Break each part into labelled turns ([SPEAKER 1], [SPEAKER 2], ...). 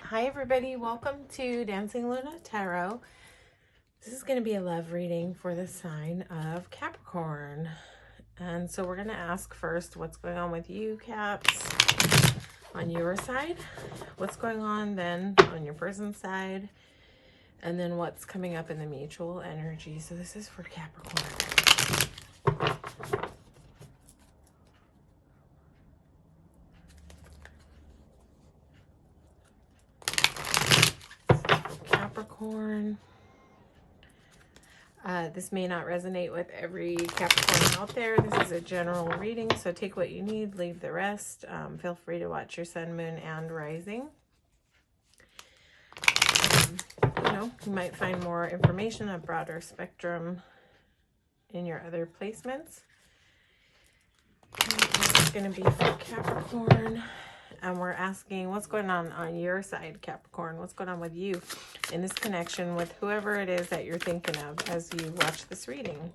[SPEAKER 1] Hi everybody, welcome to Dancingluna Tarot. This is going to be a love reading for the sign of Capricorn. And so we're going to ask first what's going on with you, Caps, on your side. What's going on then on your person's side. And then what's coming up in the mutual energy. So this is for Capricorn. Capricorn. This may not resonate with every Capricorn out there. This is a general reading, so take what you need, leave the rest. Feel free to watch your sun, moon, and rising. You might find more information, a broader spectrum in your other placements. This is going to be for Capricorn. And we're asking what's going on your side, Capricorn. What's going on with you in this connection with whoever it is that you're thinking of as you watch this reading.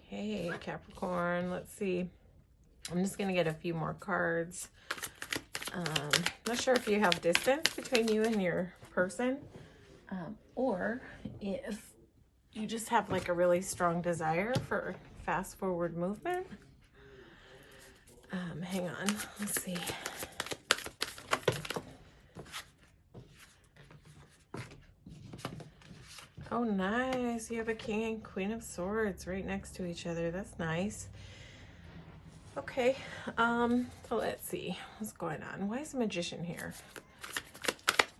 [SPEAKER 1] Okay, Capricorn, let's see. I'm just going to get a few more cards. Not sure if you have distance between you and your person, or if you just have like a really strong desire for fast forward movement. Hang on, let's see. Oh, nice. You have a King and Queen of Swords right next to each other. That's nice. Okay, so let's see what's going on. Why is the Magician here?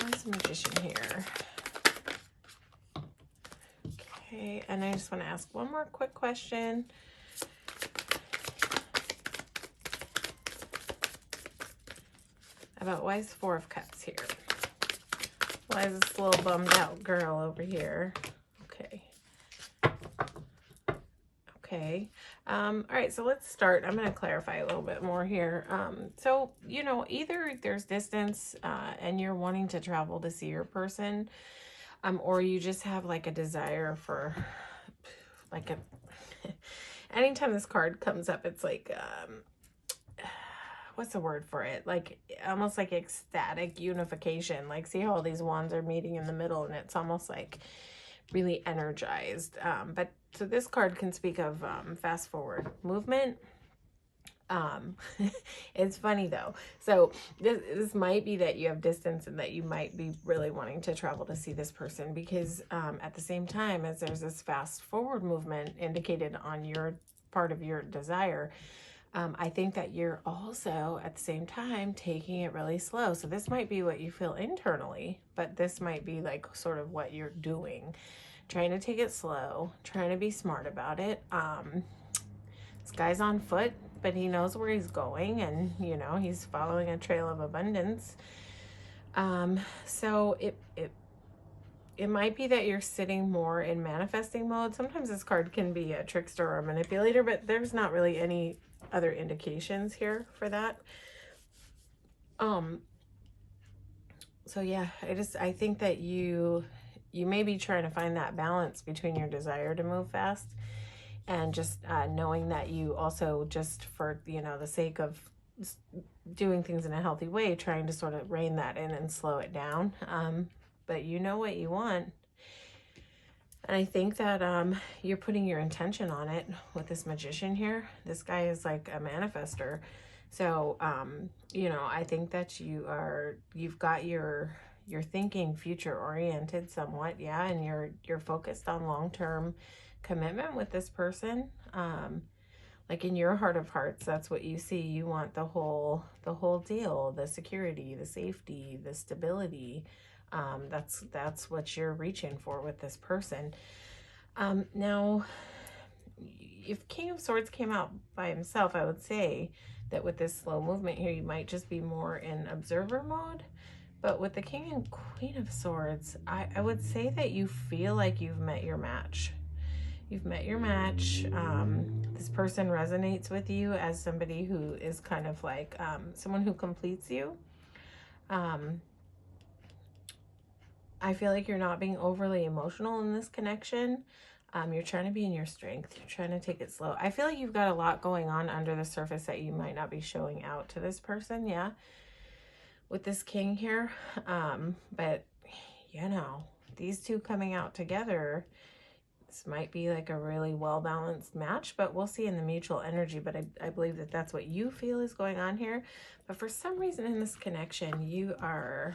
[SPEAKER 1] Why is the Magician here? Okay, and I just want to ask one more quick question. About why is the Four of Cups here? Why is this little bummed out girl over here? Okay. Okay. All right, so let's start. I'm going to clarify a little bit more here. So, either there's distance and you're wanting to travel to see your person, or you just have like a desire for like a, anytime this card comes up, it's like, what's the word for it? Like almost like ecstatic unification. Like see how all these wands are meeting in the middle and it's almost like really energized. But so this card can speak of fast forward movement. It's funny though. So this might be that you have distance and that you might be really wanting to travel to see this person because at the same time as there's this fast forward movement indicated on your part of your desire, I think that you're also at the same time taking it really slow. So this might be what you feel internally, but this might be like sort of what you're doing. Trying to take it slow, trying to be smart about it. This guy's on foot, but he knows where he's going and, he's following a trail of abundance. So it might be that you're sitting more in manifesting mode. Sometimes this card can be a trickster or a manipulator, but there's not really any other indications here for that. So yeah, I think that you may be trying to find that balance between your desire to move fast and just knowing that you also just for, the sake of doing things in a healthy way, trying to sort of rein that in and slow it down. But you know what you want. And I think that you're putting your intention on it with this Magician here. This guy is like a manifester. So, I think that you've got your thinking future oriented somewhat. Yeah. And you're focused on long-term commitment with this person. Like in your heart of hearts, that's what you see. You want the whole deal, the security, the safety, the stability. That's what you're reaching for with this person. Now, if King of Swords came out by himself, I would say that with this slow movement here, you might just be more in observer mode. But with the King and Queen of Swords, I would say that you feel like you've met your match. You've met your match. This person resonates with you as somebody who is kind of like someone who completes you. I feel like you're not being overly emotional in this connection. You're trying to be in your strength. You're trying to take it slow. I feel like you've got a lot going on under the surface that you might not be showing out to this person. Yeah. With this king here. But you know, these two coming out together, this might be like a really well-balanced match, but we'll see in the mutual energy. But I believe that that's what you feel is going on here. But for some reason in this connection, you are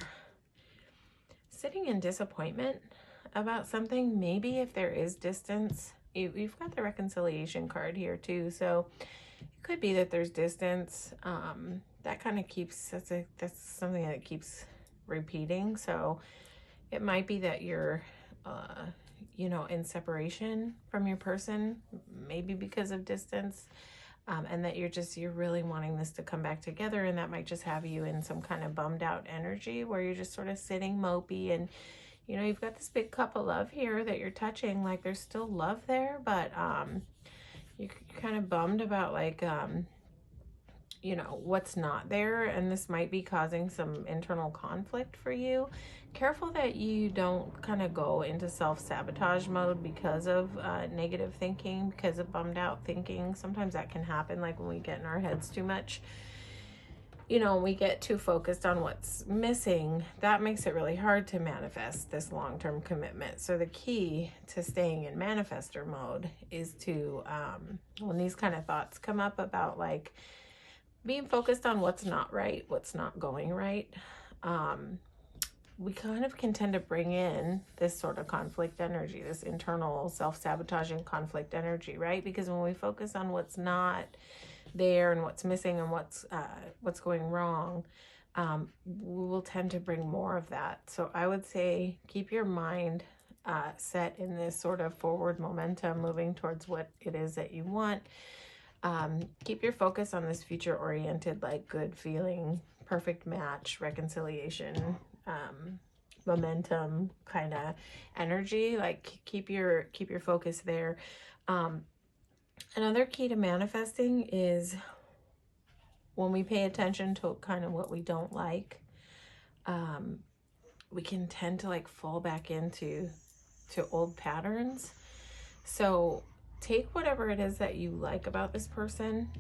[SPEAKER 1] sitting in disappointment about something. Maybe if there is distance, you've got the reconciliation card here too. So it could be that there's distance. That kind of keeps, that's something that keeps repeating. So it might be that you're, you know, in separation from your person, maybe because of distance. And that you're really wanting this to come back together, and that might just have you in some kind of bummed out energy where you're just sort of sitting mopey, and you know, you've got this big cup of love here that you're touching, like there's still love there, but you're kind of bummed about like you know, what's not there, and this might be causing some internal conflict for you. Careful that you don't kind of go into self-sabotage mode because of negative thinking, because of bummed out thinking. Sometimes that can happen, like when we get in our heads too much, you know, we get too focused on what's missing. That makes it really hard to manifest this long-term commitment. So the key to staying in manifester mode is to when these kind of thoughts come up about like being focused on what's not right, what's not going right, we kind of can tend to bring in this sort of conflict energy, this internal self-sabotaging conflict energy, right? Because when we focus on what's not there and what's missing and what's going wrong, we will tend to bring more of that. So I would say keep your mind set in this sort of forward momentum, moving towards what it is that you want. Keep your focus on this future oriented, like good feeling, perfect match, reconciliation, momentum kind of energy. Like keep your focus there. Another key to manifesting is when we pay attention to kind of what we don't like, we can tend to like fall back into old patterns. So take whatever it is that you like about this person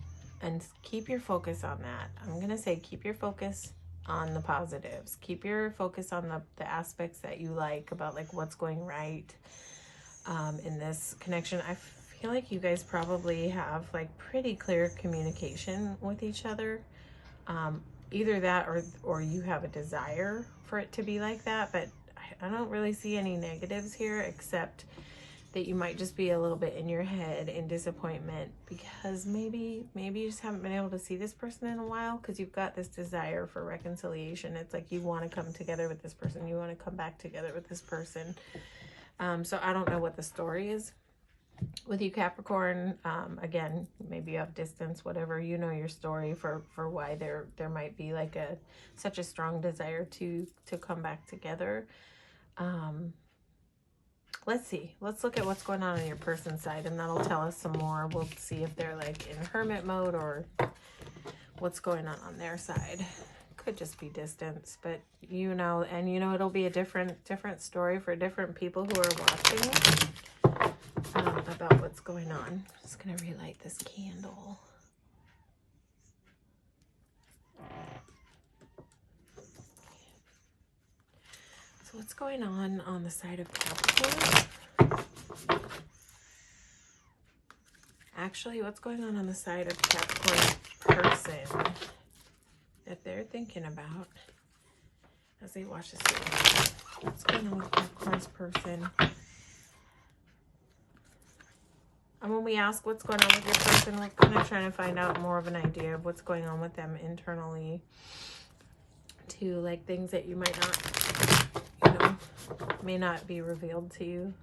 [SPEAKER 1] and keep your focus on that. I'm going to say keep your focus on the positives. Keep your focus on the aspects that you like about like what's going right in this connection. I feel like you guys probably have like pretty clear communication with each other. Either that or you have a desire for it to be like that, but I don't really see any negatives here, except that you might just be a little bit in your head in disappointment because maybe you just haven't been able to see this person in a while, because you've got this desire for reconciliation. It's like you want to come together with this person. You want to come back together with this person. So I don't know what the story is with you, Capricorn. Again, maybe you have distance, whatever, you know your story for why there might be like such a strong desire to come back together. Let's see. Let's look at what's going on your person's side, and that'll tell us some more. We'll see if they're like in hermit mode or what's going on their side. Could just be distance, but you know, and you know, it'll be a different story for different people who are watching about what's going on. I'm just gonna relight this candle. So what's going on the side of Capricorn? Actually, what's going on the side of Capricorn person that they're thinking about as they watch this video? What's going on with Capricorn's person? And when we ask what's going on with your person, we're kind of trying to find out more of an idea of what's going on with them internally too, like things that you might not, you know, may not be revealed to you.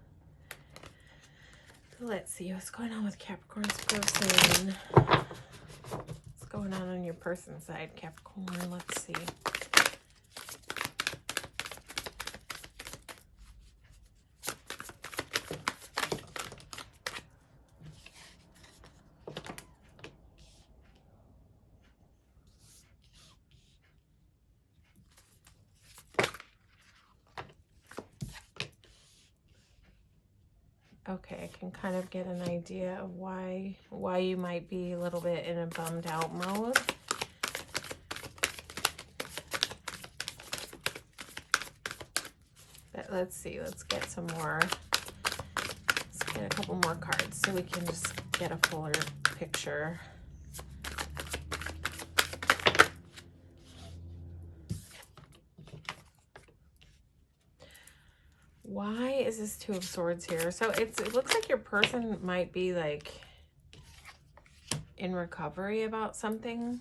[SPEAKER 1] So let's see what's going on with Capricorn's person. What's going on your person's side, Capricorn? Let's see. Okay, I can kind of get an idea of why you might be a little bit in a bummed out mode. But let's see, let's get some more. Let's get a couple more cards so we can just get a fuller picture. Why is this Two of Swords here? So it looks like your person might be like in recovery about something.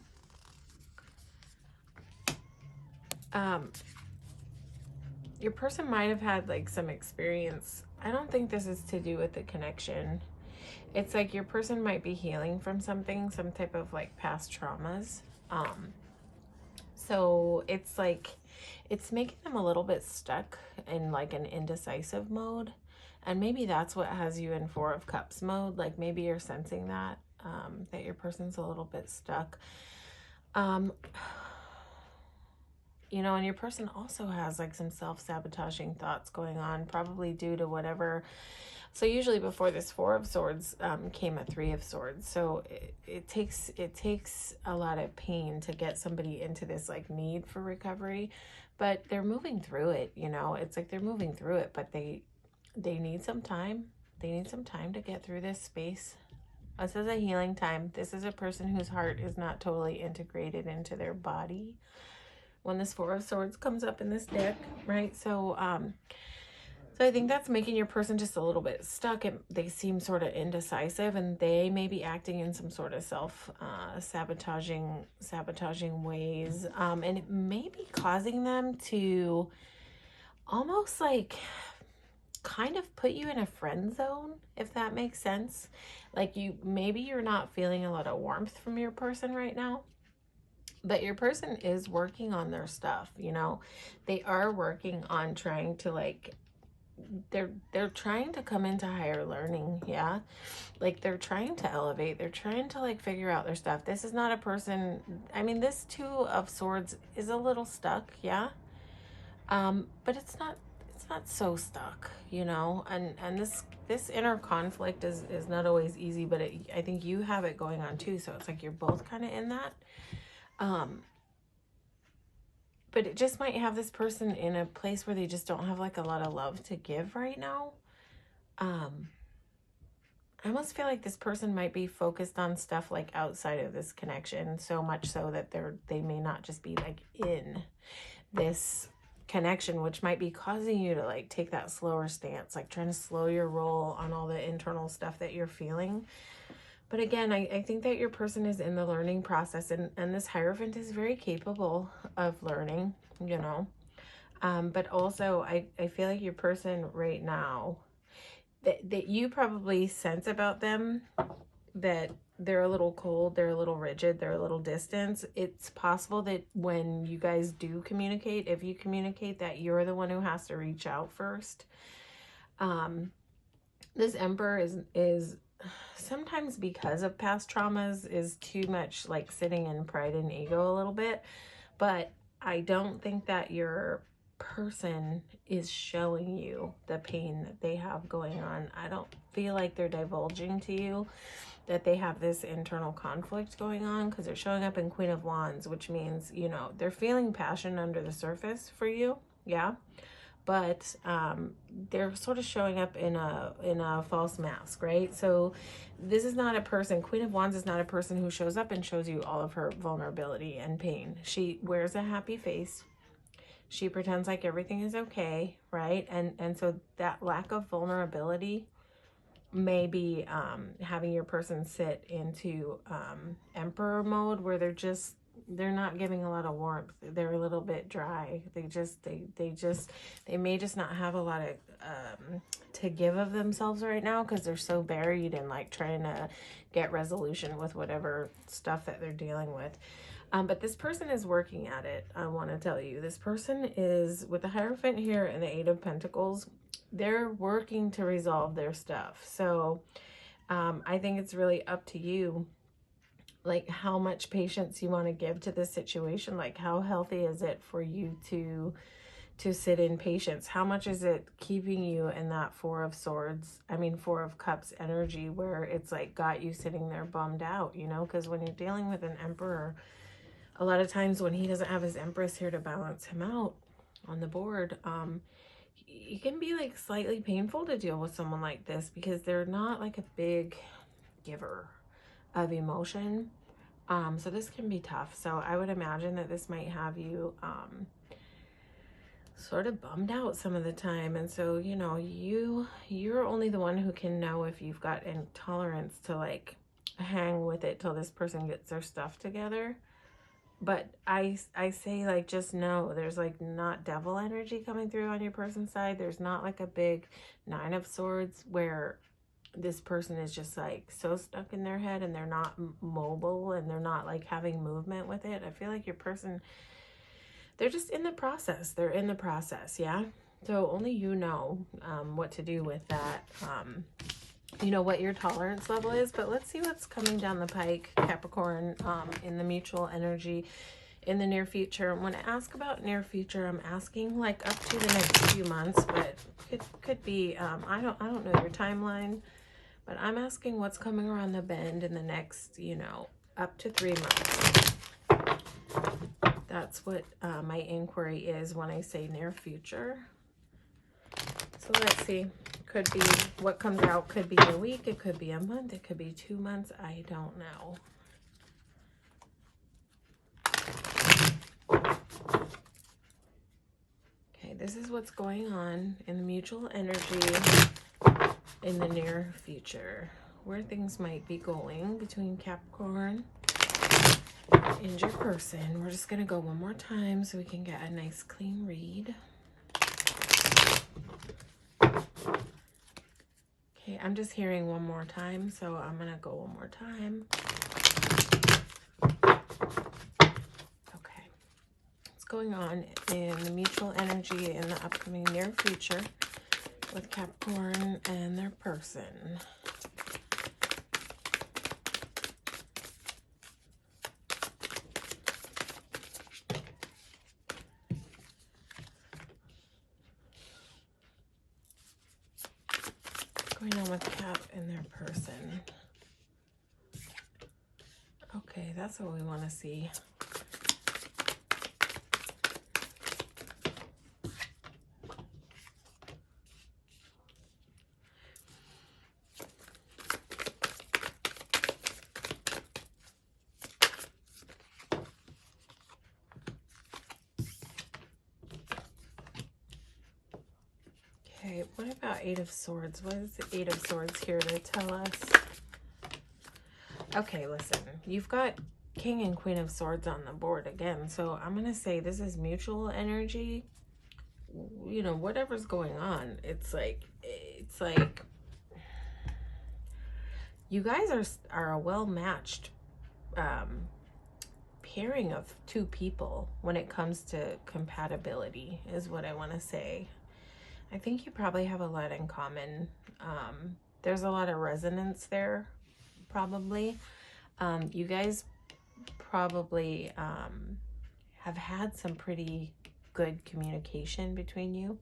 [SPEAKER 1] Your person might have had like some experience. I don't think this is to do with the connection. It's like your person might be healing from something, some type of like past traumas. So it's like, it's making them a little bit stuck in like an indecisive mode. And maybe that's what has you in Four of Cups mode. Like maybe you're sensing that, that your person's a little bit stuck. You know, and your person also has like some self-sabotaging thoughts going on, probably due to whatever. So usually before this Four of Swords came a Three of Swords. So it takes a lot of pain to get somebody into this like need for recovery, but they're moving through it. You know, it's like they're moving through it, but they need some time. They need some time to get through this space. This is a healing time. This is a person whose heart is not totally integrated into their body when this Four of Swords comes up in this deck, right? So I think that's making your person just a little bit stuck. They seem sort of indecisive, and they may be acting in some sort of sabotaging ways, and it may be causing them to almost like kind of put you in a friend zone, if that makes sense. Like maybe you're not feeling a lot of warmth from your person right now. But your person is working on their stuff, you know. They are working on trying to like, they're trying to come into higher learning, yeah. Like they're trying to elevate. They're trying to like figure out their stuff. This is not a person, I mean, this Two of Swords is a little stuck, yeah. But it's not so stuck, you know. And this inner conflict is not always easy, but I think you have it going on too. So it's like you're both kind of in that. But it just might have this person in a place where they just don't have like a lot of love to give right now. I almost feel like this person might be focused on stuff like outside of this connection, so much so that they may not just be like in this connection, which might be causing you to like take that slower stance, like trying to slow your roll on all the internal stuff that you're feeling. But again, I think that your person is in the learning process, and this Hierophant is very capable of learning, you know. But also, I feel like your person right now, that you probably sense about them that they're a little cold, they're a little rigid, they're a little distant. It's possible that when you guys do communicate, if you communicate, that you're the one who has to reach out first. This Emperor is sometimes, because of past traumas, is too much like sitting in pride and ego a little bit. But I don't think that your person is showing you the pain that they have going on. I don't feel like they're divulging to you that they have this internal conflict going on, because they're showing up in Queen of Wands, which means, you know, they're feeling passion under the surface for you, yeah. But they're sort of showing up in a false mask, right? So this is not a person, Queen of Wands is not a person who shows up and shows you all of her vulnerability and pain. She wears a happy face. She pretends like everything is okay, right? And so that lack of vulnerability may be having your person sit into Emperor mode, where they're not giving a lot of warmth. They're a little bit dry. They may just not have a lot of to give of themselves right now, because they're so buried in like trying to get resolution with whatever stuff that they're dealing with. But this person is working at it. I want to tell you, this person is, with the Hierophant here and the Eight of Pentacles, they're working to resolve their stuff. So I think it's really up to you, like how much patience you want to give to this situation. Like how healthy is it for you to to sit in patience? How much is it keeping you in that Four of Cups energy, where it's like got you sitting there bummed out, you know? Because when you're dealing with an Emperor, a lot of times when he doesn't have his Empress here to balance him out on the board, it can be like slightly painful to deal with someone like this, because they're not like a big giver of emotion. So this can be tough. So I would imagine that this might have you sort of bummed out some of the time. And so, you know, you're only the one who can know if you've got intolerance to like hang with it till this person gets their stuff together. But I say, like, just know there's like not devil energy coming through on your person's side. There's not like a big Nine of Swords where this person is just like so stuck in their head and they're not mobile and they're not like having movement with it. I feel like your person, they're just in the process. They're in the process, yeah? So only you know what to do with that. You know what your tolerance level is, but let's see what's coming down the pike, Capricorn, in the mutual energy in the near future. And when I ask about near future, I'm asking like up to the next few months, but it could be, I don't know your timeline, but I'm asking what's coming around the bend in the next, you know, up to 3 months. That's what my inquiry is when I say near future. So let's see. Could be what comes out, could be a week, it could be a month, it could be 2 months. I don't know. Okay, this is what's going on in the mutual energy in the near future, where things might be going between Capricorn and your person. We're just going to go one more time so we can get a nice clean read. Okay, I'm just hearing one more time, so I'm going to go one more time. Okay. What's going on in the mutual energy in the upcoming near future with Capricorn and their person? Going on with Cap and their person. Okay, that's what we want to see. Okay, what about Eight of Swords? What is the Eight of Swords here to tell us? Okay, listen, you've got King and Queen of Swords on the board again. So I'm going to say this is mutual energy. You know, whatever's going on, it's like you guys are a well-matched pairing of two people when it comes to compatibility, is what I want to say. I think you probably have a lot in common. There's a lot of resonance there, probably. You guys probably have had some pretty good communication between you.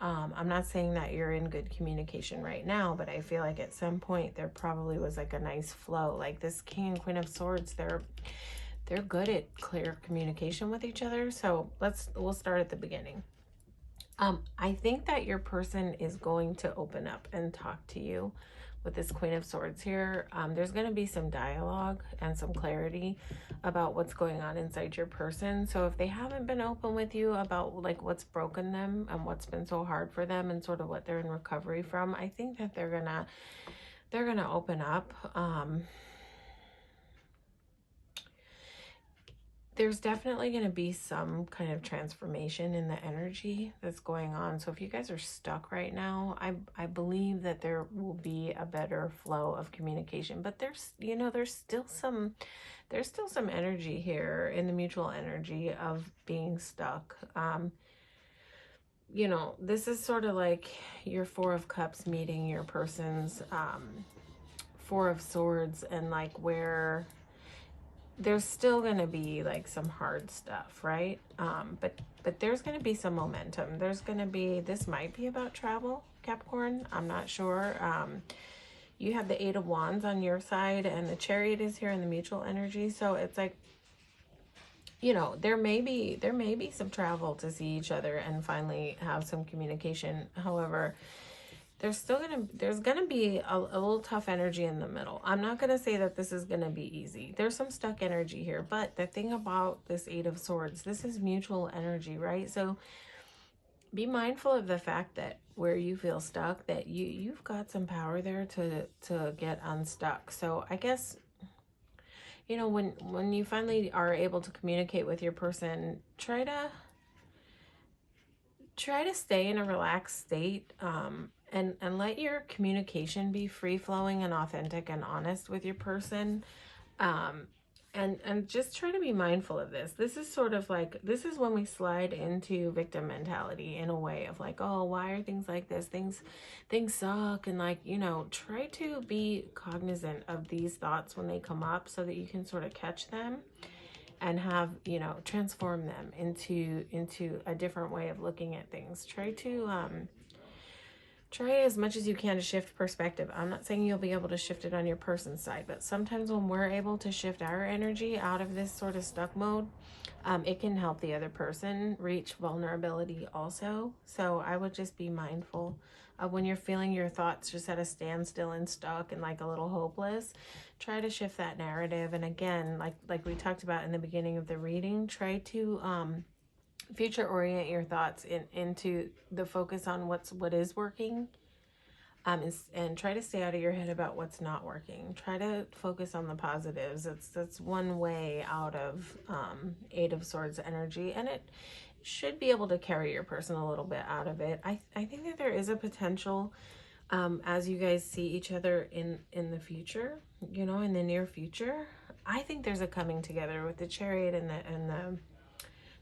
[SPEAKER 1] I'm not saying that you're in good communication right now, but I feel like at some point there probably was like a nice flow. Like this King and Queen of Swords, they're good at clear communication with each other. So we'll start at the beginning. I think that your person is going to open up and talk to you with this Queen of Swords here. There's going to be some dialogue and some clarity about what's going on inside your person. So if they haven't been open with you about like what's broken them and what's been so hard for them and sort of what they're in recovery from, I think that they're gonna open up. There's definitely going to be some kind of transformation in the energy that's going on. So if you guys are stuck right now, I believe that there will be a better flow of communication. But there's still some energy here in the mutual energy of being stuck. You know, this is sort of like your Four of Cups meeting your person's Four of Swords, and like where there's still going to be like some hard stuff, right? But there's going to be some momentum. There's going to be, this might be about travel, Capricorn. I'm not sure. You have the Eight of Wands on your side, and the Chariot is here in the mutual energy. So it's like, you know, there may be some travel to see each other and finally have some communication. However, there's gonna be a little tough energy in the middle. I'm not gonna say that this is gonna be easy. There's some stuck energy here, but the thing about this Eight of Swords, this is mutual energy, right? So be mindful of the fact that where you feel stuck, that you've got some power there to get unstuck. So I guess, you know, when you finally are able to communicate with your person, try to stay in a relaxed state, and let your communication be free flowing and authentic and honest with your person. And just try to be mindful of this. This is sort of like, this is when we slide into victim mentality in a way of like, oh, why are things like this? Things suck. And like, you know, try to be cognizant of these thoughts when they come up so that you can sort of catch them and have, you know, transform them into a different way of looking at things. Try as much as you can to shift perspective. I'm not saying you'll be able to shift it on your person's side, but sometimes when we're able to shift our energy out of this sort of stuck mode, it can help the other person reach vulnerability also. So I would just be mindful of when you're feeling your thoughts just at a standstill and stuck and like a little hopeless. Try to shift that narrative. And again, like we talked about in the beginning of the reading, try to future orient your thoughts into the focus on what is working, and try to stay out of your head about what's not working. Try to focus on the positives. That's one way out of Eight of Swords energy, and it should be able to carry your person a little bit out of it. I think that there is a potential, as you guys see each other in the future, you know, in the near future. I think there's a coming together with the Chariot and the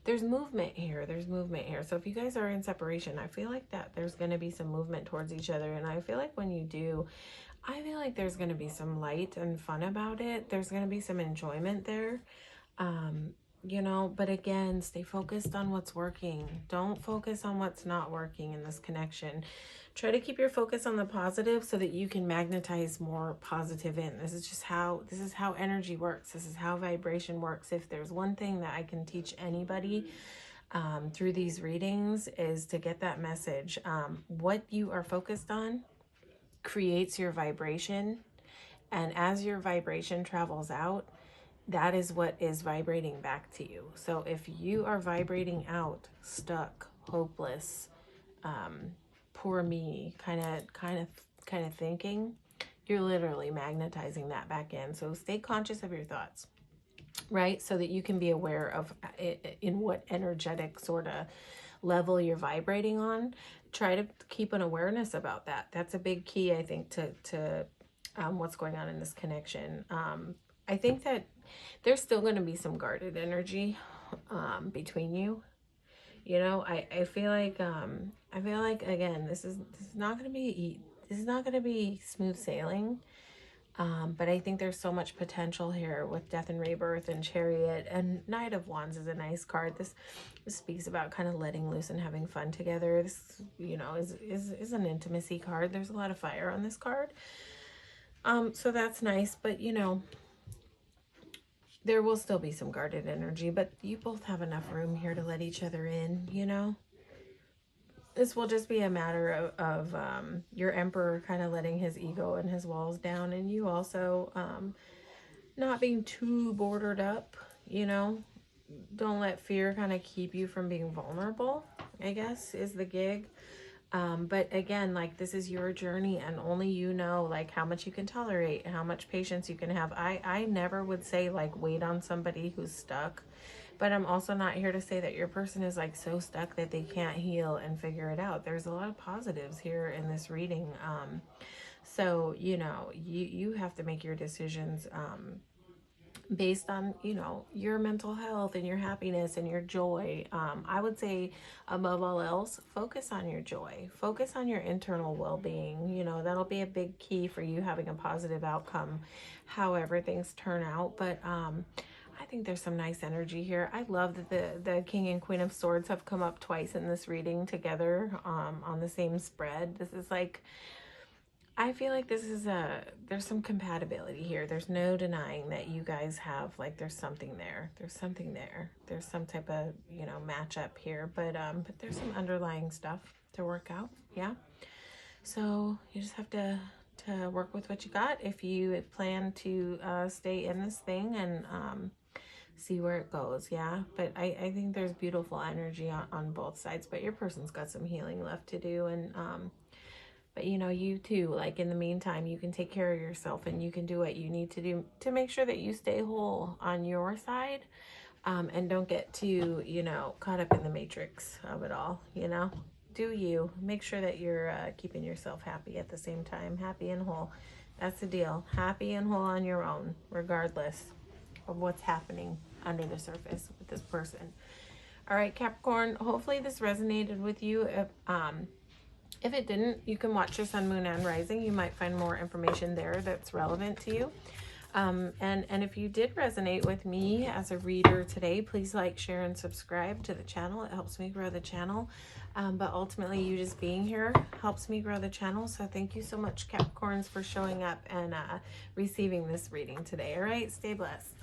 [SPEAKER 1] there's movement here. There's movement here. So if you guys are in separation, I feel like that there's going to be some movement towards each other. And I feel like when you do, I feel like there's going to be some light and fun about it. There's going to be some enjoyment there. You know, but again, stay focused on what's working. Don't focus on what's not working in this connection. Try to keep your focus on the positive so that you can magnetize more positive in. This is how energy works. This is how vibration works. If there's one thing that I can teach anybody through these readings, is to get that message. What you are focused on creates your vibration. And as your vibration travels out, that is what is vibrating back to you. So if you are vibrating out, stuck, hopeless, poor me, kind of thinking, you're literally magnetizing that back in. So stay conscious of your thoughts, right? So that you can be aware of in what energetic sort of level you're vibrating on. Try to keep an awareness about that. That's a big key, I think, to what's going on in this connection. I think that there's still going to be some guarded energy between you. You know, I feel like again, this is not going to be smooth sailing. But I think there's so much potential here with Death and Rebirth and Chariot, and Knight of Wands is a nice card. This speaks about kind of letting loose and having fun together. This, you know, is an intimacy card. There's a lot of fire on this card. So that's nice, but you know, there will still be some guarded energy, but you both have enough room here to let each other in, you know? This will just be a matter of your Emperor kind of letting his ego and his walls down, and you also not being too bordered up, you know? Don't let fear kind of keep you from being vulnerable, I guess, is the gig. But again, like, this is your journey, and only you know, like, how much you can tolerate, how much patience you can have. I never would say, like, wait on somebody who's stuck, but I'm also not here to say that your person is, like, so stuck that they can't heal and figure it out. There's a lot of positives here in this reading. So, you know, you have to make your decisions, based on, you know, your mental health and your happiness and your joy. I would say, above all else, focus on your joy. Focus on your internal well-being. You know, that'll be a big key for you having a positive outcome, however things turn out. But I think there's some nice energy here. I love that the King and Queen of Swords have come up twice in this reading together on the same spread. This is like, I feel like this is there's some compatibility here. There's no denying that you guys have, like, there's something there. There's something there. There's some type of, you know, matchup here, but there's some underlying stuff to work out. Yeah. So you just have to work with what you got if you plan to stay in this thing and see where it goes. Yeah, but I think there's beautiful energy on both sides, but your person's got some healing left to do. And but you know, you too, like, in the meantime, you can take care of yourself and you can do what you need to do to make sure that you stay whole on your side, and don't get too, you know, caught up in the matrix of it all. You know, do you make sure that you're keeping yourself happy at the same time, happy and whole. That's the deal. Happy and whole on your own, regardless of what's happening under the surface with this person. All right, Capricorn, hopefully this resonated with you. If it didn't, you can watch your sun, moon, and rising. You might find more information there that's relevant to you. And if you did resonate with me as a reader today, please like, share, and subscribe to the channel. It helps me grow the channel. But ultimately, you just being here helps me grow the channel. So thank you so much, Capricorns, for showing up and receiving this reading today. All right, stay blessed.